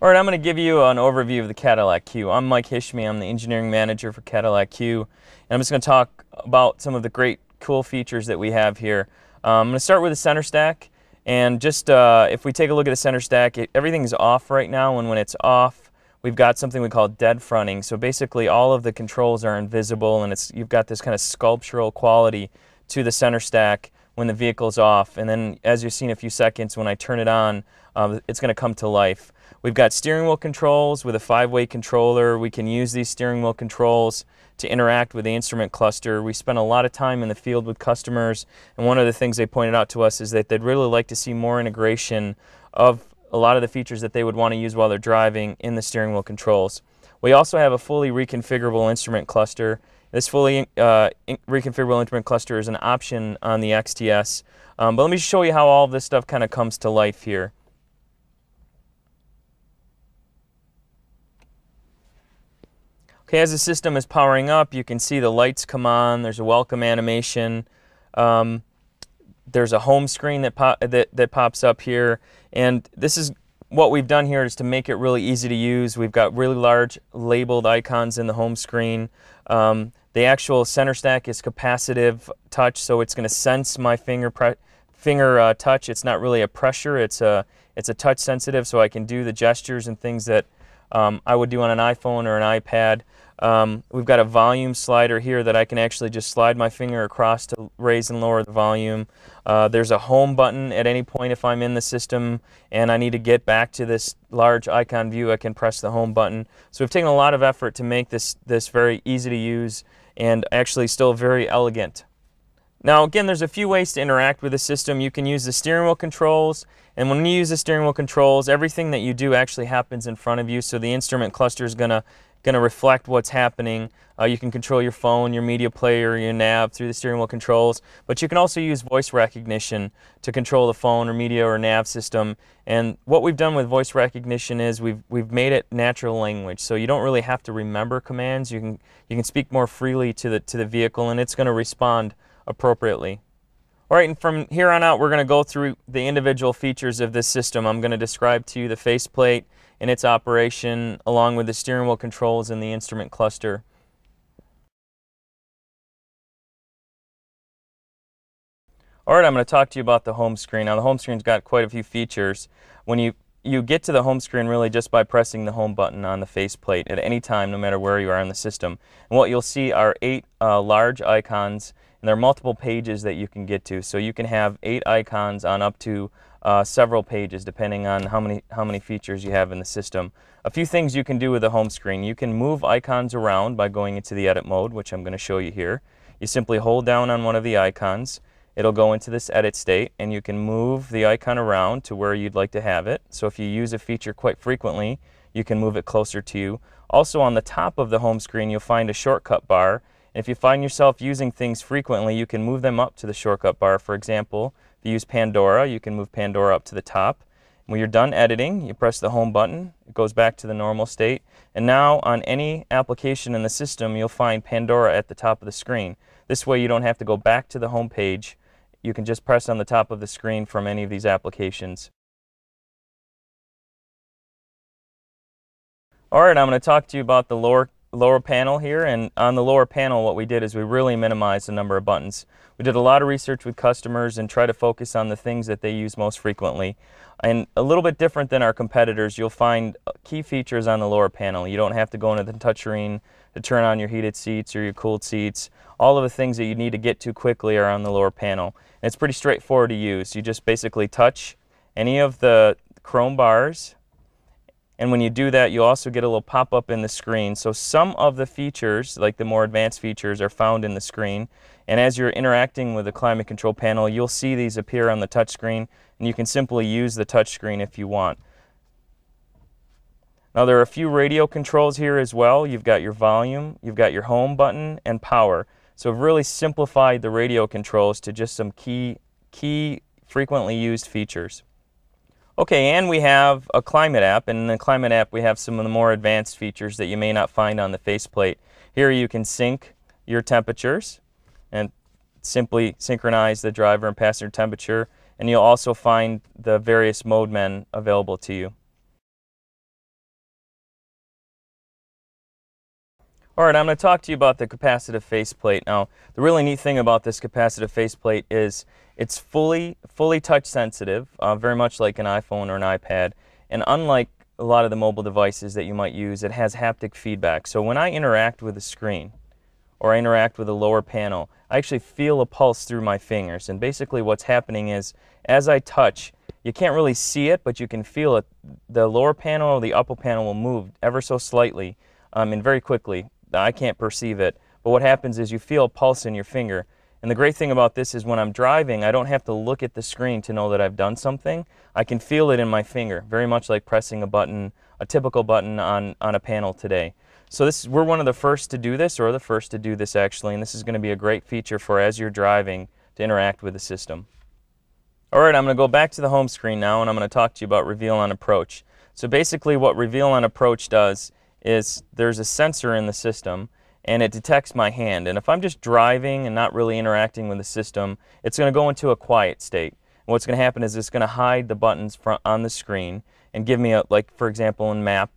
All right, I'm going to give you an overview of the Cadillac CUE. I'm Mike Hishmi. I'm the engineering manager for Cadillac CUE, and I'm just going to talk about some of the great, cool features that we have here. I'm going to start with the center stack, and just if we take a look at the center stack, everything's off right now, and when it's off, we've got something we call dead fronting. So basically, all of the controls are invisible, and you've got this kind of sculptural quality to the center stack when the vehicle's off. And then, as you've seen in a few seconds, when I turn it on, it's going to come to life. We've got steering wheel controls with a 5-way controller. We can use these steering wheel controls to interact with the instrument cluster. We spent a lot of time in the field with customers, and one of the things they pointed out to us is that they'd really like to see more integration of a lot of the features that they would want to use while they're driving in the steering wheel controls. We also have a fully reconfigurable instrument cluster. This fully reconfigurable instrument cluster is an option on the XTS. But let me show you how all of this stuff kind of comes to life here. Okay, as the system is powering up, you can see the lights come on. There's a welcome animation. There's a home screen that pops up here. And this is what we've done here is to make it really easy to use. We've got really large labeled icons in the home screen. The actual center stack is capacitive touch, so it's going to sense my finger touch. It's not really a pressure. It's a touch sensitive, so I can do the gestures and things that I would do on an iPhone or an iPad. We've got a volume slider here that I can actually just slide my finger across to raise and lower the volume. There's a home button at any point if I'm in the system and I need to get back to this large icon view. I can press the home button. So we've taken a lot of effort to make this very easy to use and actually still very elegant. Now again, there's a few ways to interact with the system. You can use the steering wheel controls, and when you use the steering wheel controls, everything that you do actually happens in front of you, so the instrument cluster is going to reflect what's happening. You can control your phone, your media player, your nav through the steering wheel controls, but you can also use voice recognition to control the phone or media or nav system. And what we've done with voice recognition is we've made it natural language, so you don't really have to remember commands. You can speak more freely to the vehicle, and it's going to respond appropriately. All right, and from here on out, we're going to go through the individual features of this system. I'm going to describe to you the faceplate and its operation, along with the steering wheel controls and the instrument cluster. All right, I'm going to talk to you about the home screen. Now, the home screen's got quite a few features. When you get to the home screen really just by pressing the home button on the faceplate at any time, no matter where you are in the system. And what you'll see are 8 large icons, and there are multiple pages that you can get to. So you can have 8 icons on up to several pages, depending on how many features you have in the system. A few things you can do with the home screen. You can move icons around by going into the edit mode, which I'm going to show you here. You simply hold down on one of the icons. It'll go into this edit state, and you can move the icon around to where you'd like to have it. So if you use a feature quite frequently, you can move it closer to you. Also, on the top of the home screen, you'll find a shortcut bar. And if you find yourself using things frequently, you can move them up to the shortcut bar. For example, if you use Pandora, you can move Pandora up to the top. When you're done editing, you press the home button. It goes back to the normal state. And now on any application in the system, you'll find Pandora at the top of the screen. This way you don't have to go back to the home page. You can just press on the top of the screen from any of these applications. All right, I'm going to talk to you about the lower panel here, and on the lower panel what we did is we really minimized the number of buttons. We did a lot of research with customers and try to focus on the things that they use most frequently. And a little bit different than our competitors, you'll find key features on the lower panel. You don't have to go into the touchscreen to turn on your heated seats or your cooled seats. All of the things that you need to get to quickly are on the lower panel. And it's pretty straightforward to use. You just basically touch any of the chrome bars, and when you do that, you'll also get a little pop-up in the screen. So some of the features, like the more advanced features, are found in the screen. And as you're interacting with the climate control panel, you'll see these appear on the touch screen, and you can simply use the touch screen if you want. Now, there are a few radio controls here as well. You've got your volume, you've got your home button, and power. So we've really simplified the radio controls to just some key frequently used features. Okay, and we have a climate app, and in the climate app we have some of the more advanced features that you may not find on the faceplate. Here you can sync your temperatures and simply synchronize the driver and passenger temperature, and you'll also find the various mode men available to you. All right, I'm going to talk to you about the capacitive faceplate. Now, the really neat thing about this capacitive faceplate is it's fully touch sensitive, very much like an iPhone or an iPad. And unlike a lot of the mobile devices that you might use, it has haptic feedback. So when I interact with the screen or I interact with the lower panel, I actually feel a pulse through my fingers. And basically what's happening is as I touch, you can't really see it, but you can feel it. The lower panel or the upper panel will move ever so slightly and very quickly. I can't perceive it, but what happens is you feel a pulse in your finger. And the great thing about this is when I'm driving, I don't have to look at the screen to know that I've done something. I can feel it in my finger, very much like pressing a button, a typical button on a panel today. So we're one of the first to do this, or the first to do this actually, and this is going to be a great feature for as you're driving to interact with the system. All right, I'm going to go back to the home screen now, and I'm going to talk to you about Reveal on Approach. So basically what Reveal on Approach does is there's a sensor in the system and it detects my hand, and if I'm just driving and not really interacting with the system, it's going to go into a quiet state. And what's going to happen is it's going to hide the buttons on the screen and give me a, like for example in map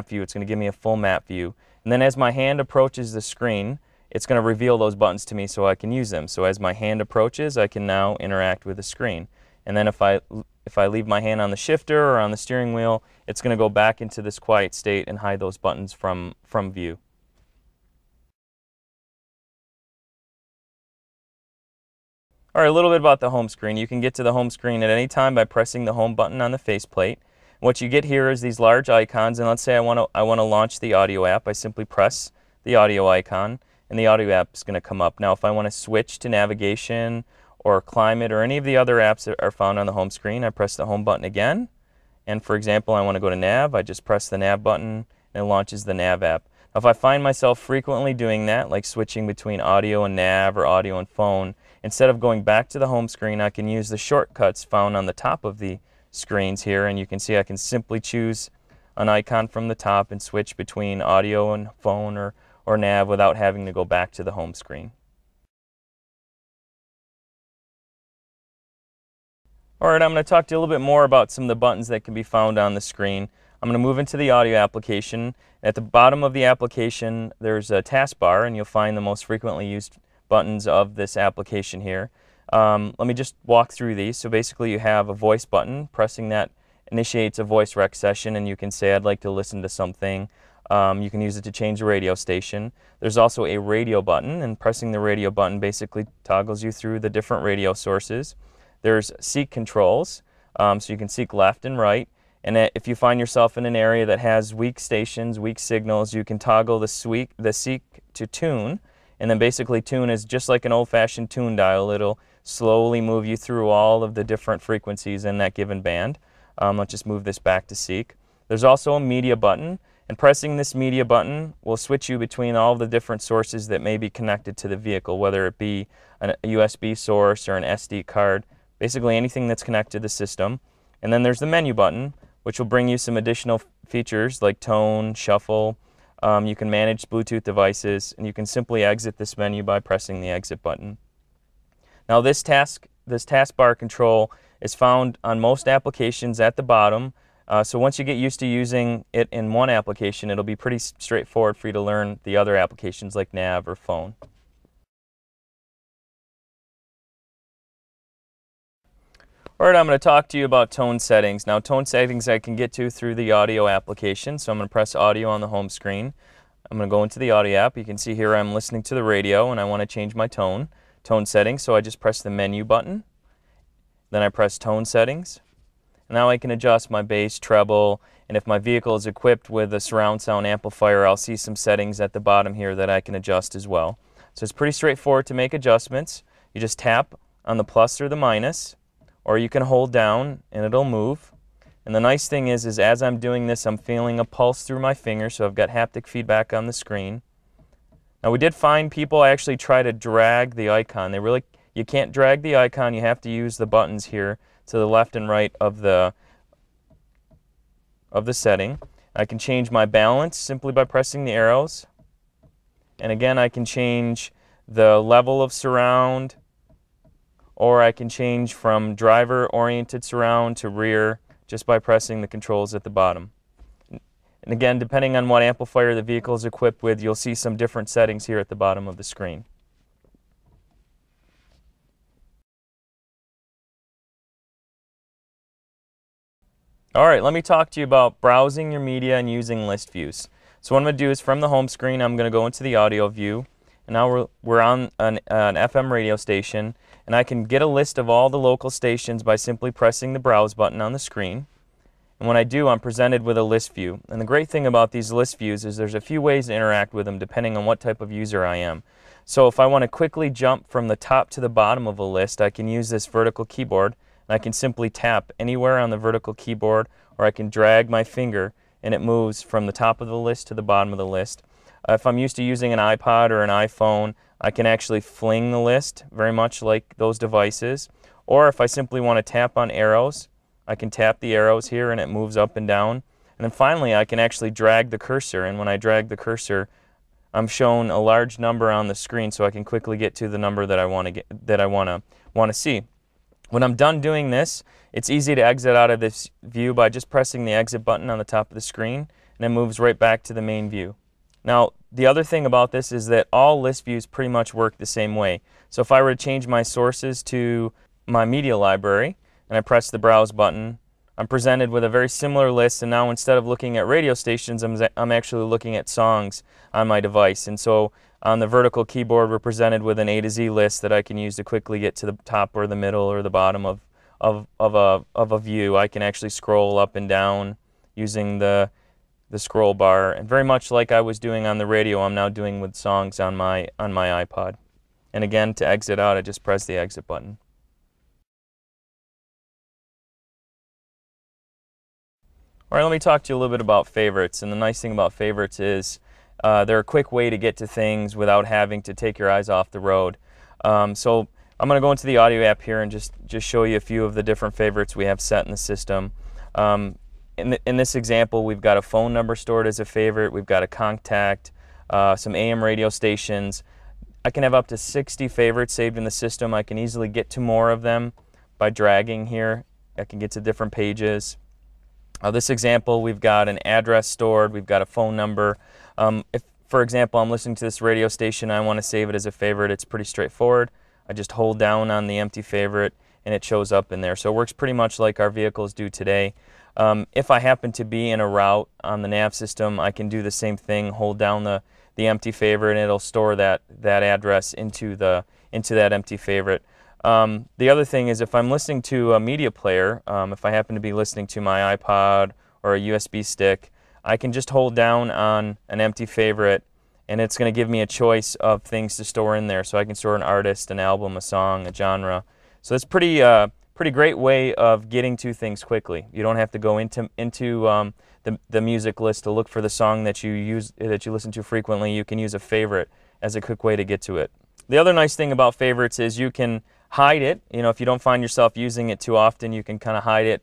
view, it's going to give me a full map view, and then as my hand approaches the screen, it's going to reveal those buttons to me so I can use them. So as my hand approaches, I can now interact with the screen. And then if I leave my hand on the shifter or on the steering wheel, it's going to go back into this quiet state and hide those buttons from view. All right, a little bit about the home screen. You can get to the home screen at any time by pressing the home button on the faceplate. What you get here is these large icons, and let's say I want to launch the audio app. I simply press the audio icon, and the audio app is going to come up. Now, if I want to switch to navigation or climate or any of the other apps that are found on the home screen, I press the home button again. And for example, I want to go to nav, I just press the nav button and it launches the nav app. Now, if I find myself frequently doing that, like switching between audio and nav or audio and phone, instead of going back to the home screen, I can use the shortcuts found on the top of the screens here, and you can see I can simply choose an icon from the top and switch between audio and phone or nav without having to go back to the home screen. All right, I'm going to talk to you a little bit more about some of the buttons that can be found on the screen. I'm going to move into the audio application. At the bottom of the application, there's a taskbar, and you'll find the most frequently used buttons of this application here. Let me just walk through these. So basically you have a voice button. Pressing that initiates a voice rec session, and you can say, I'd like to listen to something. You can use it to change the radio station. There's also a radio button, and pressing the radio button basically toggles you through the different radio sources. There's seek controls, so you can seek left and right. And if you find yourself in an area that has weak stations, weak signals, you can toggle the seek to tune. And then basically tune is just like an old-fashioned tune dial. It'll slowly move you through all of the different frequencies in that given band. Let's just move this back to seek. There's also a media button, and pressing this media button will switch you between all the different sources that may be connected to the vehicle, whether it be a USB source or an SD card. Basically anything that's connected to the system. And then there's the menu button, which will bring you some additional features like tone, shuffle. You can manage Bluetooth devices, and you can simply exit this menu by pressing the exit button. Now this taskbar control is found on most applications at the bottom. So once you get used to using it in one application, it'll be pretty straightforward for you to learn the other applications like nav or phone. All right, I'm going to talk to you about tone settings. Now, tone settings I can get to through the audio application. So I'm going to press audio on the home screen. I'm going to go into the audio app. You can see here I'm listening to the radio and I want to change my tone settings. So I just press the menu button. Then I press tone settings. And now I can adjust my bass, treble, and if my vehicle is equipped with a surround sound amplifier, I'll see some settings at the bottom here that I can adjust as well. So it's pretty straightforward to make adjustments. You just tap on the plus or the minus, or you can hold down and it'll move. And the nice thing is as I'm doing this, I'm feeling a pulse through my finger, so I've got haptic feedback on the screen. Now we did find people actually try to drag the icon. You can't drag the icon, you have to use the buttons here to the left and right of the setting. I can change my balance simply by pressing the arrows. And again, I can change the level of surround, or I can change from driver-oriented surround to rear just by pressing the controls at the bottom. And again, depending on what amplifier the vehicle is equipped with, you'll see some different settings here at the bottom of the screen. Alright, let me talk to you about browsing your media and using list views. So what I'm going to do is from the home screen, I'm going to go into the audio view. And now we're on an FM radio station, and I can get a list of all the local stations by simply pressing the browse button on the screen. And when I do, I'm presented with a list view. And the great thing about these list views is there's a few ways to interact with them depending on what type of user I am. So if I want to quickly jump from the top to the bottom of a list, I can use this vertical keyboard, and I can simply tap anywhere on the vertical keyboard, or I can drag my finger and it moves from the top of the list to the bottom of the list. If I'm used to using an iPod or an iPhone, I can actually fling the list, very much like those devices. Or if I simply want to tap on arrows, I can tap the arrows here and it moves up and down. And then finally, I can actually drag the cursor, and when I drag the cursor, I'm shown a large number on the screen, so I can quickly get to the number that I want to see. When I'm done doing this, it's easy to exit out of this view by just pressing the exit button on the top of the screen, and it moves right back to the main view. Now, the other thing about this is that all list views pretty much work the same way. So if I were to change my sources to my media library, and I press the browse button, I'm presented with a very similar list, and now instead of looking at radio stations, I'm actually looking at songs on my device. And so on the vertical keyboard, we're presented with an A to Z list that I can use to quickly get to the top or the middle or the bottom of a view. I can actually scroll up and down using the scroll bar, and very much like I was doing on the radio, I'm now doing with songs on my iPod. And again, to exit out, I just press the exit button. All right, let me talk to you a little bit about favorites. And the nice thing about favorites is they're a quick way to get to things without having to take your eyes off the road. So I'm going to go into the audio app here and just show you a few of the different favorites we have set in the system. In this example, we've got a phone number stored as a favorite. We've got a contact, some AM radio stations. I can have up to 60 favorites saved in the system. I can easily get to more of them by dragging here. I can get to different pages. This example, we've got an address stored. We've got a phone number. If, for example, I'm listening to this radio station, I want to save it as a favorite, it's pretty straightforward. I just hold down on the empty favorite and it shows up in there. So it works pretty much like our vehicles do today. If I happen to be in a route on the nav system, I can do the same thing, hold down the empty favorite, and it'll store that address into that empty favorite. The other thing is, if I'm listening to a media player, if I happen to be listening to my iPod or a USB stick, I can just hold down on an empty favorite, and it's going to give me a choice of things to store in there. So I can store an artist, an album, a song, a genre. So it's pretty great way of getting to things quickly. You don't have to go into the music list to look for the song that you listen to frequently. You can use a favorite as a quick way to get to it. The other nice thing about favorites is you can hide it. You know, if you don't find yourself using it too often, you can kind of hide it.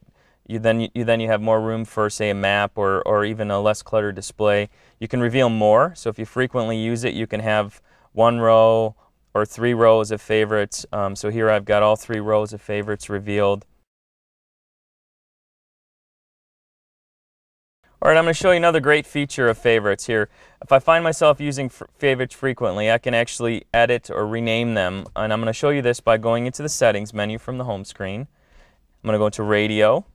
Then you have more room for, say, a map or even a less cluttered display. You can reveal more. So if you frequently use it, you can have 1 row or 3 rows of favorites. So here I've got all 3 rows of favorites revealed. All right, I'm going to show you another great feature of favorites here. If I find myself using favorites frequently, I can actually edit or rename them. And I'm going to show you this by going into the settings menu from the home screen. I'm going to go into radio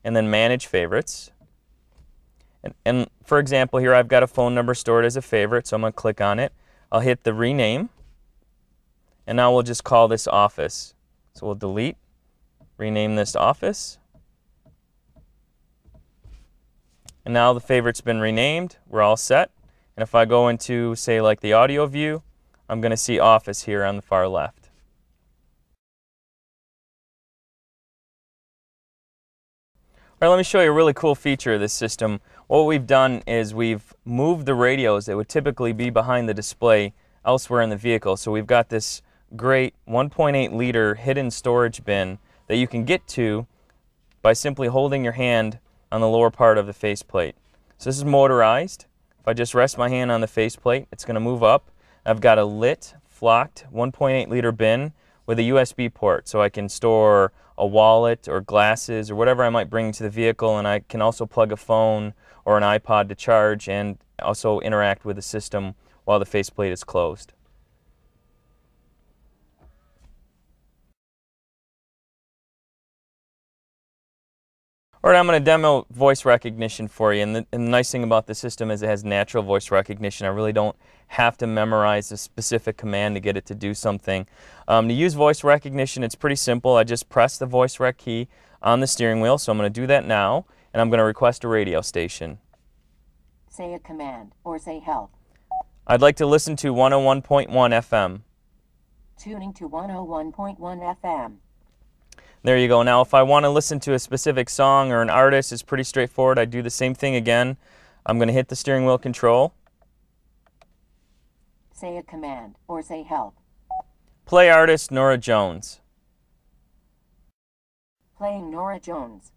and then manage favorites. And for example, here I've got a phone number stored as a favorite, so I'm going to click on it. I'll hit the rename, and now we'll just call this office. So we'll delete, rename this to office. And now the favorite's been renamed. We're all set. And if I go into, say, like the audio view, I'm going to see office here on the far left. All right, let me show you a really cool feature of this system. What we've done is we've moved the radios that would typically be behind the display elsewhere in the vehicle. So we've got this great 1.8 liter hidden storage bin that you can get to by simply holding your hand on the lower part of the faceplate. So this is motorized. If I just rest my hand on the faceplate, it's going to move up. I've got a lit, flocked 1.8 liter bin with a USB port, so I can store a wallet or glasses or whatever I might bring to the vehicle, and I can also plug a phone or an iPod to charge and also interact with the system while the faceplate is closed. Alright, I'm going to demo voice recognition for you, and the nice thing about the system is it has natural voice recognition. I really don't have to memorize a specific command to get it to do something. To use voice recognition, it's pretty simple. I just press the voice rec key on the steering wheel, so I'm going to do that now, and I'm going to request a radio station. Say a command, or say help. I'd like to listen to 101.1 FM. Tuning to 101.1 FM. There you go. Now if I want to listen to a specific song or an artist, it's pretty straightforward. I do the same thing again. I'm going to hit the steering wheel control. Say a command, or say help. Play artist Norah Jones. Playing Norah Jones.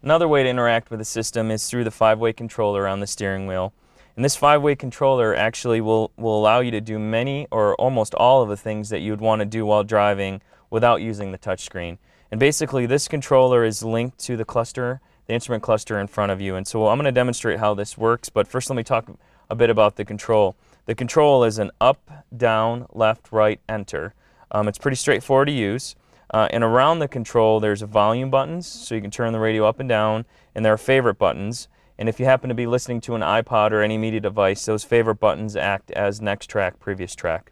Another way to interact with the system is through the 5-way controller on the steering wheel. And this 5-way controller actually will allow you to do many or almost all of the things that you would want to do while driving without using the touchscreen. And basically this controller is linked to the cluster, the instrument cluster in front of you. And so I'm going to demonstrate how this works, but first let me talk a bit about the control. The control is an up, down, left, right, enter. It's pretty straightforward to use. And around the control there's volume buttons, so you can turn the radio up and down, and there are favorite buttons. And if you happen to be listening to an iPod or any media device, those favorite buttons act as next track, previous track.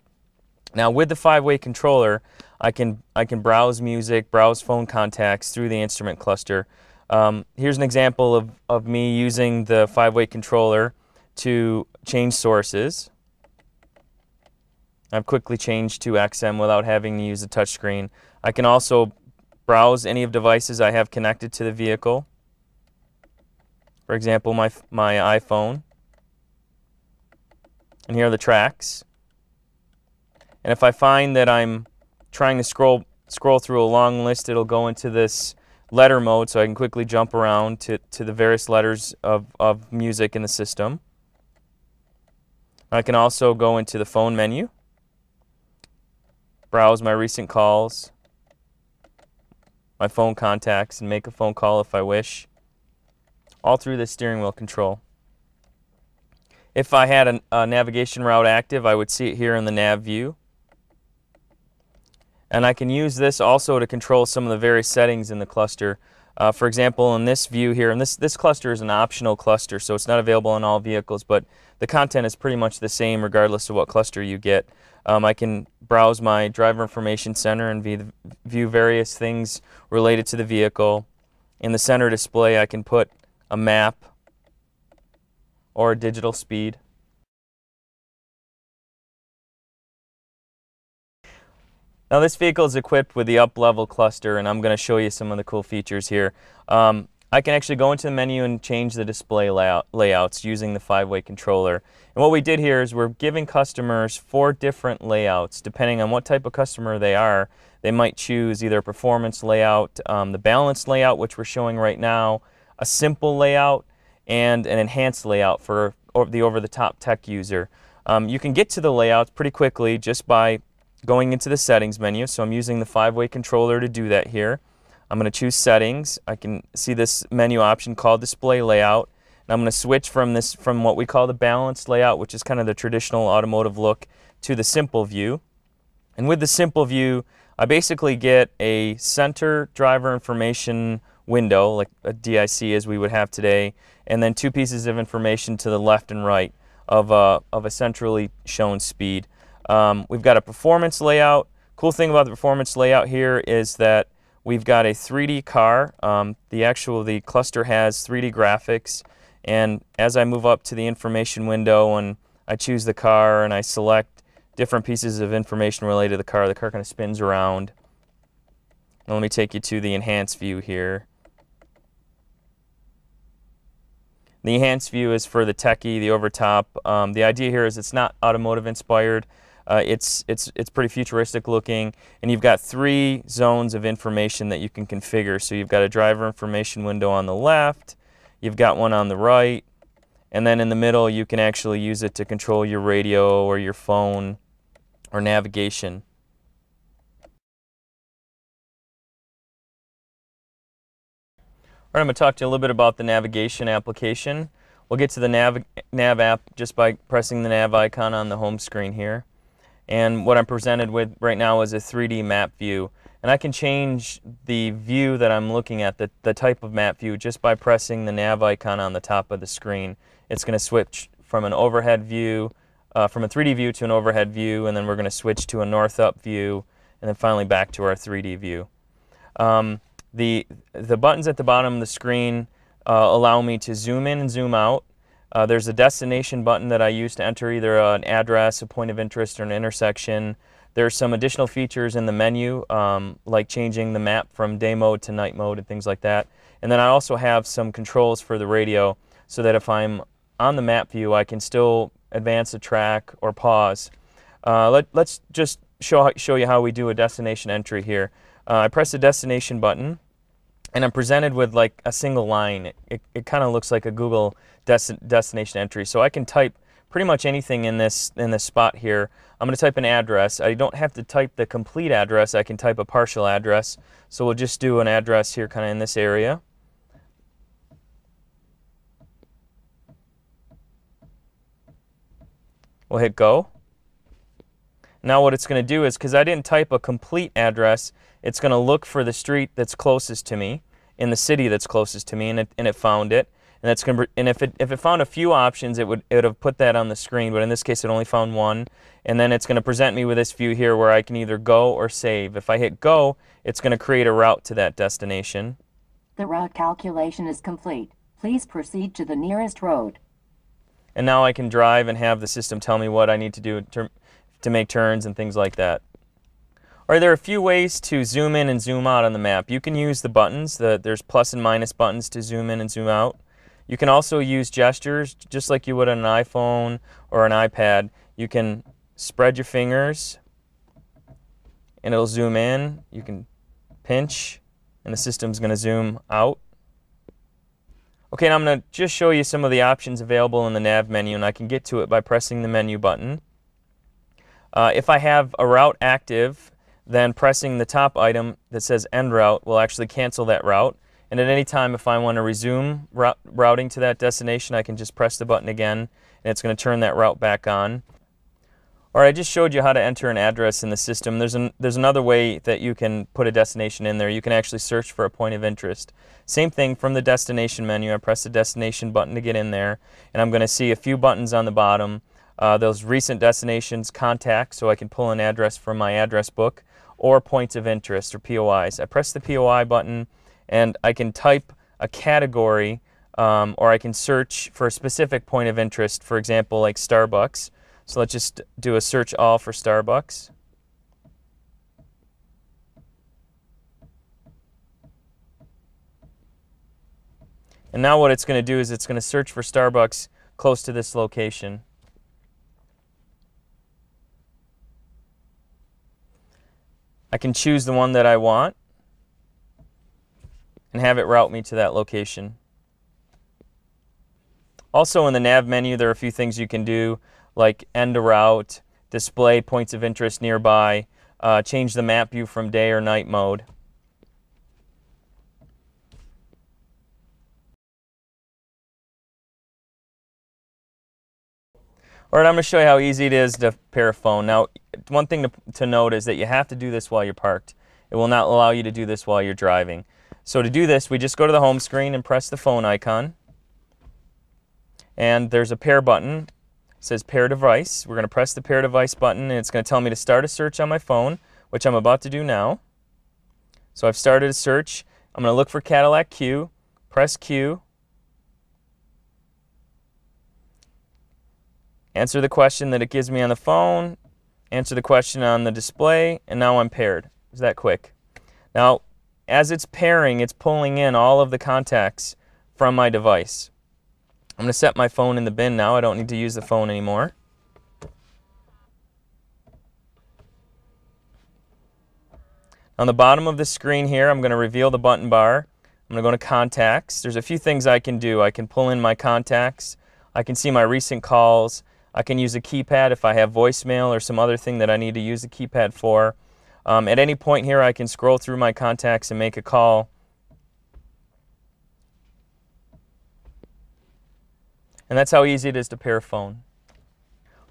Now with the 5-way controller, I can browse music, browse phone contacts through the instrument cluster. Here's an example of me using the 5-way controller to change sources. I've quickly changed to XM without having to use the touchscreen. I can also browse any of devices I have connected to the vehicle. For example, my iPhone. And here are the tracks. And if I find that I'm trying to scroll through a long list, it'll go into this letter mode, so I can quickly jump around to the various letters of music in the system. I can also go into the phone menu, browse my recent calls, my phone contacts, and make a phone call if I wish, all through the steering wheel control. If I had a navigation route active, I would see it here in the nav view. And I can use this also to control some of the various settings in the cluster. For example, in this view here, and this cluster is an optional cluster, so it's not available on all vehicles, but the content is pretty much the same regardless of what cluster you get. I can browse my driver information center and view various things related to the vehicle. In the center display, I can put a map or a digital speed. Now this vehicle is equipped with the up-level cluster, and I'm going to show you some of the cool features here. I can actually go into the menu and change the display layouts using the 5-way controller. And what we did here is we're giving customers 4 different layouts. Depending on what type of customer they are, they might choose either a performance layout, the balanced layout, which we're showing right now, a simple layout, and an enhanced layout for the over-the-top tech user. You can get to the layouts pretty quickly just by going into the settings menu. So I'm using the 5-way controller to do that here. I'm going to choose settings. I can see this menu option called display layout. And I'm going to switch from what we call the balanced layout, which is kind of the traditional automotive look, to the simple view. And with the simple view, I basically get a center driver information window, like a DIC as we would have today, and then 2 pieces of information to the left and right of a centrally shown speed. We've got a performance layout. Cool thing about the performance layout here is that we've got a 3D car. The cluster has 3D graphics, and as I move up to the information window and I choose the car and I select different pieces of information related to the car kind of spins around. Now let me take you to the enhanced view here. The enhanced view is for the techie, the overtop. The idea here is it's not automotive inspired. It's pretty futuristic looking, and you've got 3 zones of information that you can configure. So you've got a driver information window on the left, you've got one on the right, and then in the middle you can actually use it to control your radio or your phone or navigation. All right, I'm going to talk to you a little bit about the navigation application. We'll get to the nav app just by pressing the nav icon on the home screen here. And what I'm presented with right now is a 3D map view. And I can change the view that I'm looking at, the type of map view, just by pressing the nav icon on the top of the screen. It's going to switch from an overhead view, from a 3D view to an overhead view, and then we're going to switch to a north-up view, and then finally back to our 3D view. The buttons at the bottom of the screen allow me to zoom in and zoom out. There's a destination button that I use to enter either an address, a point of interest, or an intersection. There's some additional features in the menu, like changing the map from day mode to night mode and things like that. And then I also have some controls for the radio so that if I'm on the map view, I can still advance a track or pause. Let's just show you how we do a destination entry here. I press the destination button, and I'm presented with like a single line. It kind of looks like a Google destination entry. So I can type pretty much anything in this spot here. I'm going to type an address. I don't have to type the complete address. I can type a partial address. So we'll just do an address here kind of in this area. We'll hit go. Now what it's going to do is, because I didn't type a complete address, it's going to look for the street that's closest to me, in the city that's closest to me, and it found it. And that's going to, and if it found a few options, it would have put that on the screen. But in this case, it only found one. And then it's going to present me with this view here where I can either go or save. If I hit go, it's going to create a route to that destination. The route calculation is complete. Please proceed to the nearest road. And now I can drive and have the system tell me what I need to do to make turns and things like that. All right, there are a few ways to zoom in and zoom out on the map. You can use the buttons. There's plus and minus buttons to zoom in and zoom out. You can also use gestures, just like you would on an iPhone or an iPad. You can spread your fingers, and it'll zoom in. You can pinch, and the system's going to zoom out. Okay, now I'm going to just show you some of the options available in the nav menu, and I can get to it by pressing the menu button. If I have a route active, then pressing the top item that says End Route will actually cancel that route. And at any time, if I want to resume routing to that destination, I can just press the button again, and it's going to turn that route back on. All right, I just showed you how to enter an address in the system. There's another way that you can put a destination in there. You can actually search for a point of interest. Same thing from the destination menu. I press the destination button to get in there, and I'm going to see a few buttons on the bottom. Those recent destinations, contacts, so I can pull an address from my address book, or points of interest, or POIs. I press the POI button, and I can type a category, or I can search for a specific point of interest, for example, like Starbucks. So let's just do a search all for Starbucks. And now what it's going to do is it's going to search for Starbucks close to this location. I can choose the one that I want and have it route me to that location. Also in the nav menu, there are a few things you can do, like end a route, display points of interest nearby, change the map view from day or night mode. All right, I'm going to show you how easy it is to pair a phone. Now, one thing to note is that you have to do this while you're parked. It will not allow you to do this while you're driving. So to do this, we just go to the home screen and press the phone icon. And there's a pair button. It says pair device. We're going to press the pair device button, and it's going to tell me to start a search on my phone, which I'm about to do now. So I've started a search. I'm going to look for Cadillac Q, press Q, answer the question that it gives me on the phone, answer the question on the display, and now I'm paired. Is that quick? Now, as it's pairing, it's pulling in all of the contacts from my device. I'm going to set my phone in the bin now. I don't need to use the phone anymore. On the bottom of the screen here, I'm going to reveal the button bar. I'm going to go to Contacts. There's a few things I can do. I can pull in my contacts. I can see my recent calls. I can use a keypad if I have voicemail or some other thing that I need to use the keypad for. At any point here, I can scroll through my contacts and make a call. And that's how easy it is to pair a phone.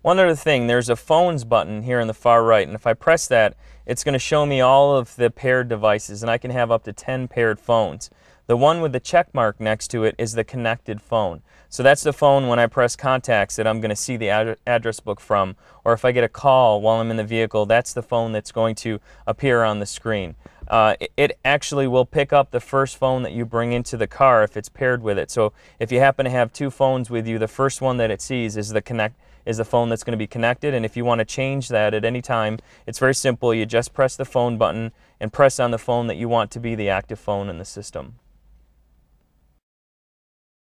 One other thing, there's a phones button here in the far right, and if I press that, it's going to show me all of the paired devices, and I can have up to 10 paired phones. The one with the check mark next to it is the connected phone. So that's the phone when I press contacts that I'm going to see the address book from, or if I get a call while I'm in the vehicle, that's the phone that's going to appear on the screen. It actually will pick up the first phone that you bring into the car if it's paired with it. So if you happen to have two phones with you, the first one that it sees is the phone that's going to be connected, and if you want to change that at any time, it's very simple. You just press the phone button and press on the phone that you want to be the active phone in the system.